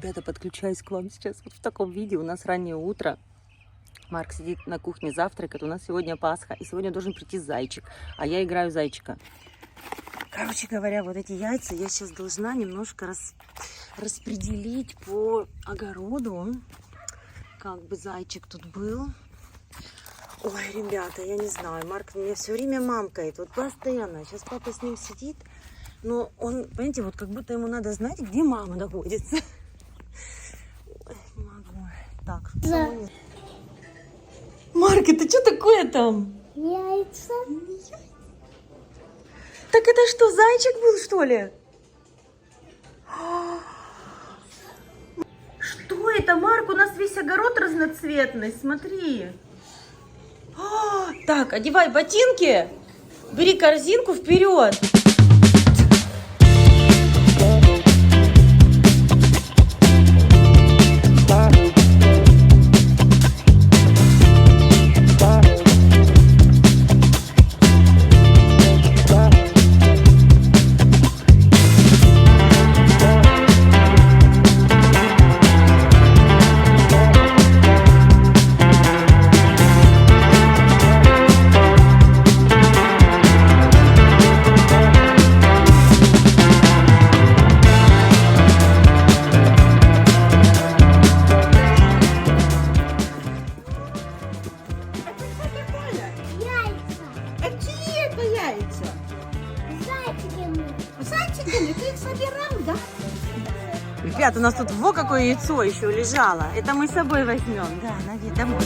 Ребята, подключаюсь к вам сейчас вот в таком виде. У нас раннее утро. Марк сидит на кухне, завтракает. У нас сегодня Пасха. И сегодня должен прийти зайчик. А я играю зайчика. Короче говоря, вот эти яйца я сейчас должна немножко распределить по огороду. Как бы зайчик тут был. Ой, ребята, я не знаю. Марк меня все время мамкает. Вот постоянно. Сейчас папа с ним сидит. Но он, понимаете, вот как будто ему надо знать, где мама находится. Ой, не могу. Так. Да. Марк, это что такое там? Яйца. Так это что, зайчик был, что ли? Что это, Марк? У нас весь огород разноцветный, смотри. Так, одевай ботинки, бери корзинку, вперед. Ребят, у нас тут во какое яйцо еще лежало. Это мы с собой возьмем. Да, на вид домой.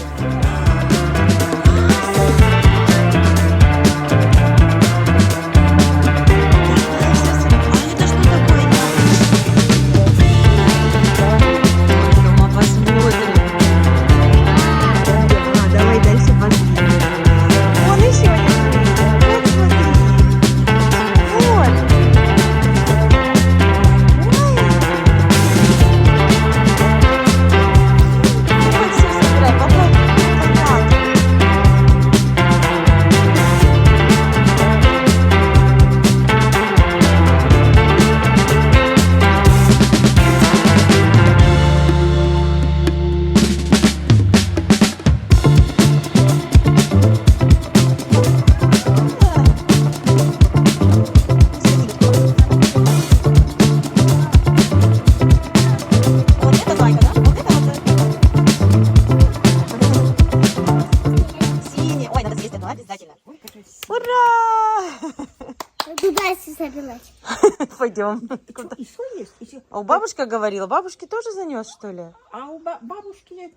Пойдем. Еще есть? Еще. А у бабушка говорила, бабушки тоже занес, что ли? А у бабушки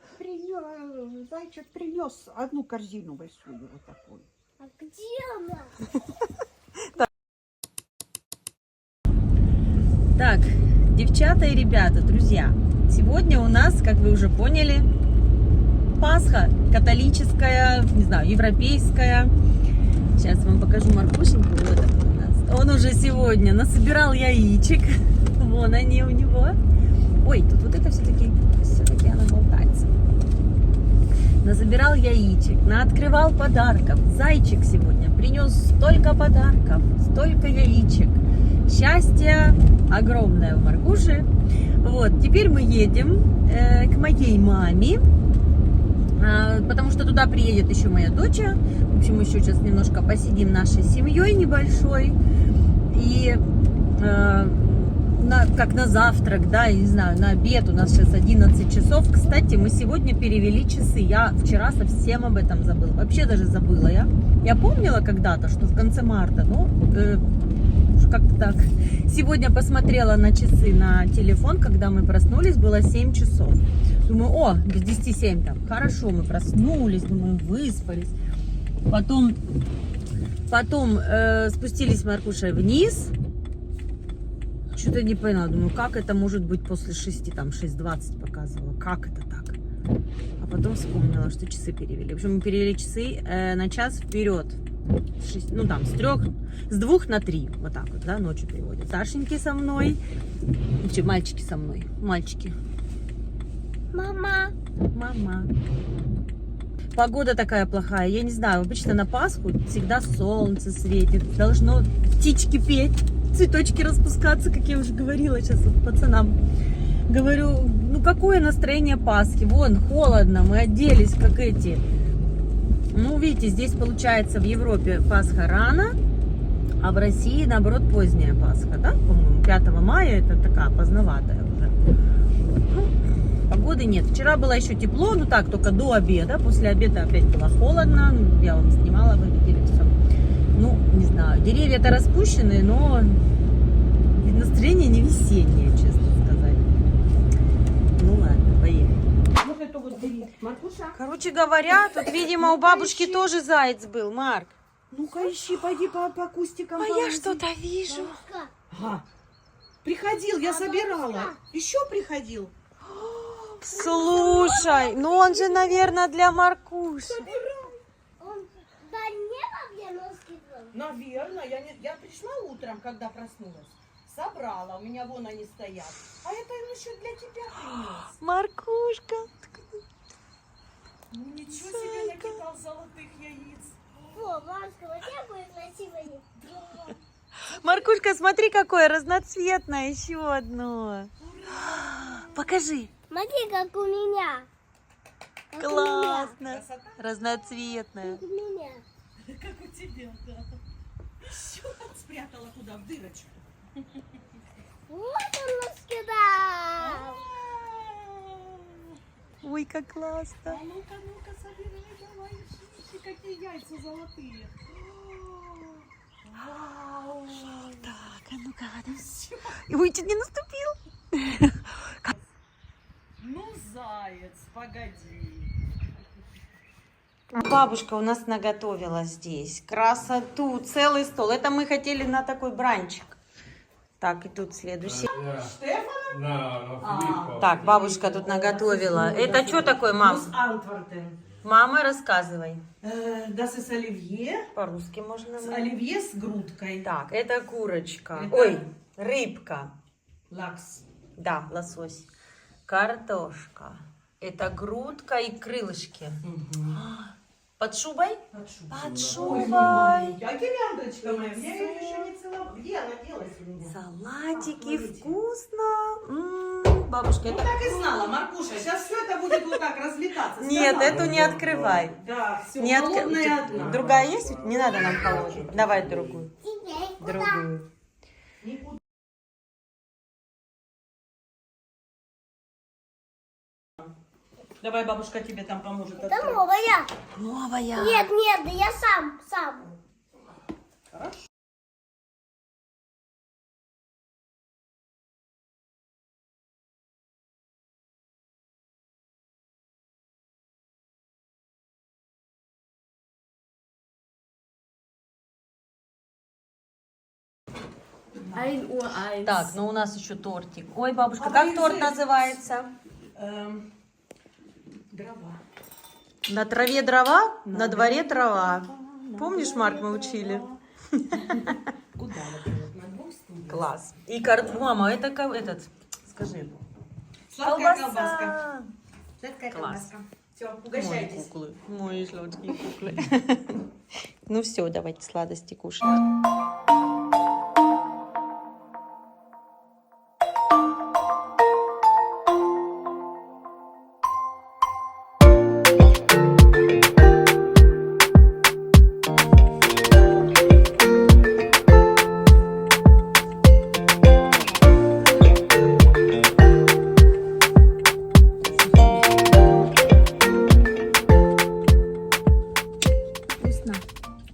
зайчик принес одну корзину большую вот такую. А где она? Так, девчата и ребята, друзья, сегодня у нас, как вы уже поняли, Пасха католическая, не знаю, европейская. Сейчас вам покажу Маркушеньку. Вот у нас. Он уже сегодня насобирал яичек. Вон они у него. Ой, тут вот это все-таки оно болтается. Насобирал яичек, наоткрывал подарков. Зайчик сегодня принес столько подарков, столько яичек. Счастье огромное у Маркуши. Вот, теперь мы едем к моей маме. Потому что туда приедет еще моя дочь. В общем, еще сейчас немножко посидим нашей семьей небольшой. И как на завтрак, да, я не знаю, на обед. У нас сейчас 11 часов. Кстати, мы сегодня перевели часы. Я вчера совсем об этом забыла. Вообще даже забыла я. Я помнила когда-то, что в конце марта, но как-то так. Сегодня посмотрела на часы на телефон, когда мы проснулись, было 7 часов. Думаю, без 10 7 там. Хорошо, мы проснулись, думаю, выспались. Потом спустились с Маркушей вниз. Что-то не поняла. Думаю, как это может быть после 6, там 6:20 показывала. Как это так? А потом вспомнила, что часы перевели. В общем, мы перевели часы на час вперед. Ну там, с 2 на 3. Вот так вот, да, ночью переводят. Сашеньки со мной. Вообще, мальчики со мной. Мальчики. Мама. Погода такая плохая, я не знаю, обычно на Пасху всегда солнце светит, должно птички петь, цветочки распускаться, как я уже говорила сейчас вот пацанам. Говорю, ну какое настроение Пасхи? Вон, холодно, мы оделись, как эти. Ну, видите, здесь получается в Европе Пасха рано, а в России, наоборот, поздняя Пасха, да? По-моему, 5 мая это такая поздноватая уже. Ну, погоды нет. Вчера было еще тепло, ну так, только до обеда. После обеда опять было холодно. Я вам снимала, вы видели все. Ну, не знаю, деревья-то распущены, но настроение не весеннее, честно сказать. Ну ладно, поехали. Вот это вот бери. Маркуша. Короче говоря, тут, видимо, у бабушки тоже заяц был, Марк. Ну-ка ищи, пойди по кустикам. А я полози. что-то вижу. Бабушка, Ага. Приходил, я собирала. Еще приходил. Слушай, ну он же, наверное, для Маркуши. он до неба мне носки дал. Наверное, я пришла утром, когда проснулась. Собрала, у меня вон они стоят. А это он еще для тебя принес. Маркушка. Ну ничего себе накидал золотых яиц. О, бабушка, вот какое красивое. Маркушка, смотри, какое разноцветное еще одно. Покажи. Смотри, как у меня. Как у меня. Классно. Красота, Разноцветное. Как у меня. как у тебя, да. Все спрятала туда, в дырочку. Вот он носки дал. Ой, как классно. А ну-ка, собирай, давай, ищи, какие яйца золотые. Вау. Так, а ну-ка, ой, чуть не наступил. Ну, заяц, погоди. Бабушка у нас наготовила здесь красоту, целый стол. Это мы хотели на такой бранчик. Так, и тут следующий. Так, бабушка тут наготовила. Это что такое, мам? Антвертен. Мама, рассказывай. Das ist оливье. По-русски можно. Оливье с грудкой. Так, это курочка. Это- Ой, рыбка. Лакс. Да, лосось. Картошка. Это грудка и крылышки. Под шубой? Под Ой, шубой. а гирляндочка моя, я ее еще не целовала. Где она делась у меня? Салатики, Смотрите. вкусно. Бабушка, Ну это... так и знала, Маркуша, сейчас все это будет вот так разлетаться. Нет, Сказала. эту не открывай. Да, все, Не отк- холодная одна. Другая есть? Не надо нам холодную. Давай другую. Теперь куда? Другую. Никуда. Давай бабушка тебе там поможет. Это открыть. новая. Новая. Нет, нет, да я сам. Хорошо. Так, ну у нас еще тортик. Ой, бабушка, А как вы торт же- называется? Дрова. На траве дрова, на дворе трава. Помнишь, Марк, мы учили? Куда например? На двух стульях? Класс. И мама, это этот, скажи. Сладкая колбаска. Сладкая Класс. колбаска. Все, Мои угощайтесь. куклы, мои сладкие куклы. Ну все, давайте сладости кушать. Вкусно.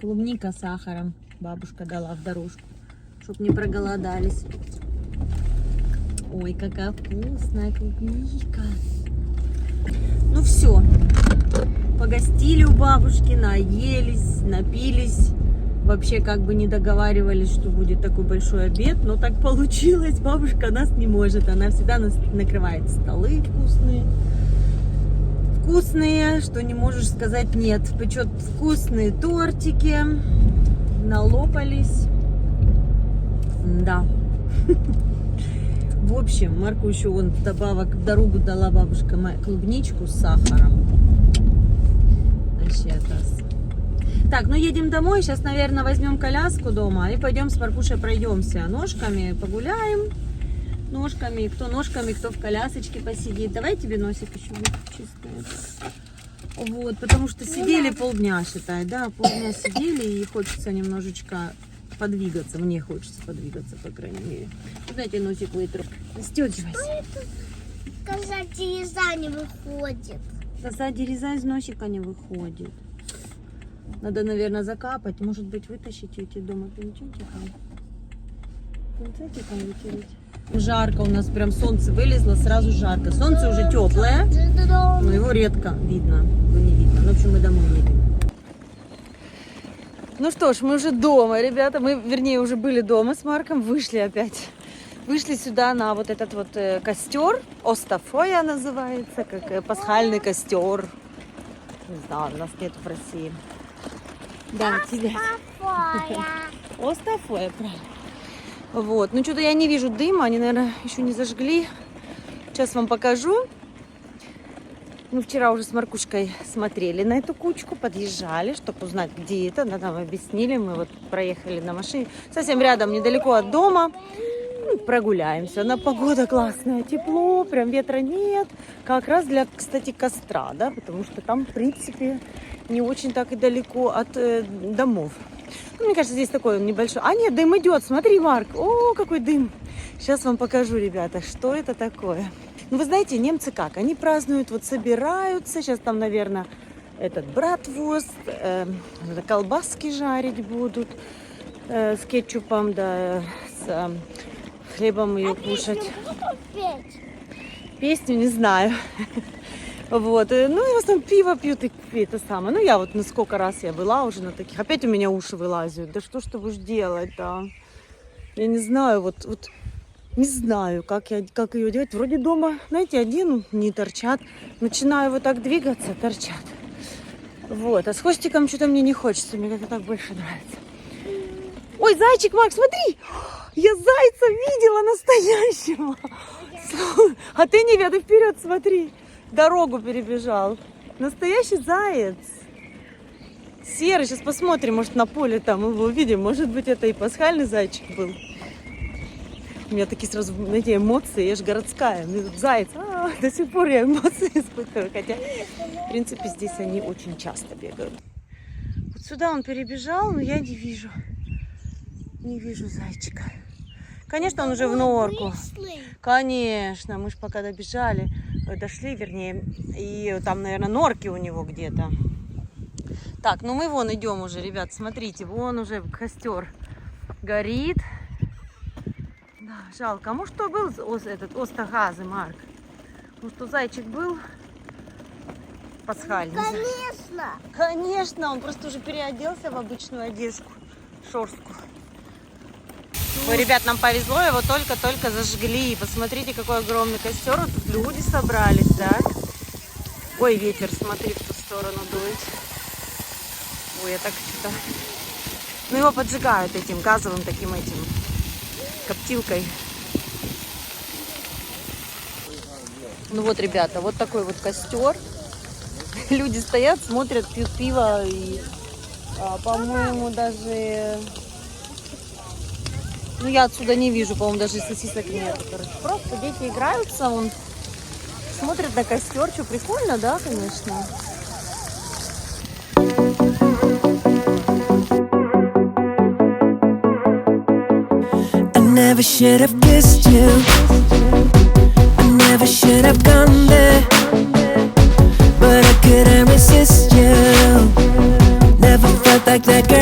Клубника с сахаром бабушка дала в дорожку, чтоб не проголодались. Ой, какая вкусная клубника. Ну все, погостили у бабушки, наелись, напились. Вообще как бы не договаривались, что будет такой большой обед, но так получилось. Бабушка нас не может, она всегда нас накрывает столы вкусные. Вкусные, что не можешь сказать нет. Печет вкусные тортики. Налопались. Да. В общем, Марку еще вон вдобавок в дорогу дала бабушка клубничку с сахаром. Вообще класс. Так, ну едем домой. Сейчас, наверное, возьмем коляску дома и пойдем с Маркушей пройдемся ножками, погуляем. Ножками, кто в колясочке посидит. Давай тебе носик еще чисто. Вот, потому что сидели полдня, считай, да, полдня сидели и хочется немножечко подвигаться. Мне хочется подвигаться, по крайней мере. Вот знаете, носик вытру. Стёчивайся. Коза дереза не выходит. Коза дереза из носика не выходит. Надо, наверное, закапать. Может быть, вытащить эти дома пинцетиком. Пинцетиком вытереть. Жарко у нас, прям солнце вылезло, сразу жарко. Солнце уже теплое, но его редко видно. Его не видно. Ну, в общем, мы домой едем. Ну что ж, мы уже дома, ребята. Мы, вернее, уже были дома с Марком. Вышли опять. Вышли сюда на вот этот вот костер. Остафоя называется, как пасхальный костер. Не знаю, у нас нет в России. Да, тебе. Остафоя, правильно. Вот, ну что-то я не вижу дыма, они, наверное, еще не зажгли. Сейчас вам покажу. Мы вчера уже с Маркушкой смотрели на эту кучку, подъезжали, чтобы узнать, где это. Да, нам объяснили, мы вот проехали на машине. Совсем рядом, недалеко от дома. Ну, прогуляемся. На погода классная, тепло, прям ветра нет. Как раз для, кстати, костра, да, потому что там, в принципе, не очень так и далеко от домов. Ну, мне кажется, здесь такой он небольшой. А нет, дым идет. Смотри, Марк. О, какой дым. Сейчас вам покажу, ребята, что это такое. Ну, вы знаете, немцы как? Они празднуют, вот собираются. Сейчас там, наверное, этот братвурст, колбаски жарить будут с кетчупом, да, с хлебом ее кушать. Песню не знаю. Вот, ну и в основном пиво пьют и это самое. Ну я вот на сколько раз я была уже на таких. Опять у меня уши вылазят. Да что ж ты будешь делать-то? Я не знаю, вот не знаю, как ее делать. Вроде дома, знаете, один не торчат. Начинаю вот так двигаться, торчат. Вот, а с хвостиком что-то мне не хочется. Мне как-то так больше нравится. Ой, зайчик, Макс, смотри! Я зайца видела настоящего. А ты не ведай, вперед смотри. Дорогу перебежал. Настоящий заяц. Серый. Сейчас посмотрим, может, на поле там его увидим. Может быть, это и пасхальный зайчик был. У меня такие сразу, знаете, эмоции. Я же городская. Мне тут заяц. До сих пор я эмоции испытываю. Хотя, в принципе, здесь они очень часто бегают. Вот сюда он перебежал, но я не вижу. Не вижу зайчика. Конечно, он уже в норку. Конечно, мы же пока добежали, дошли, вернее, и там, наверное, норки у него где-то. Так, ну мы вон идем уже, ребят, смотрите, вон уже костер горит. Да, жалко. А может, что был этот Остагазы, Марк? Может, что зайчик был пасхальный? Конечно. Конечно, он просто уже переоделся в обычную одежку, шорстку. Ой, ребят, нам повезло, его только-только зажгли. Посмотрите, какой огромный костер. Вот тут люди собрались, да? Ой, ветер, смотри, в ту сторону дует. Ой, я так что-то... Ну, его поджигают этим газовым таким этим коптилкой. Ну вот, ребята, вот такой вот костер. Люди стоят, смотрят, пьют пиво и, по-моему, даже... Ну, я отсюда не вижу, по-моему, даже сосисок нет. Короче, просто дети играются, он смотрит на костер. Что, прикольно, да, конечно? I never should have kissed you. I never should have gone there. But I couldn't resist you. Never felt like that girl.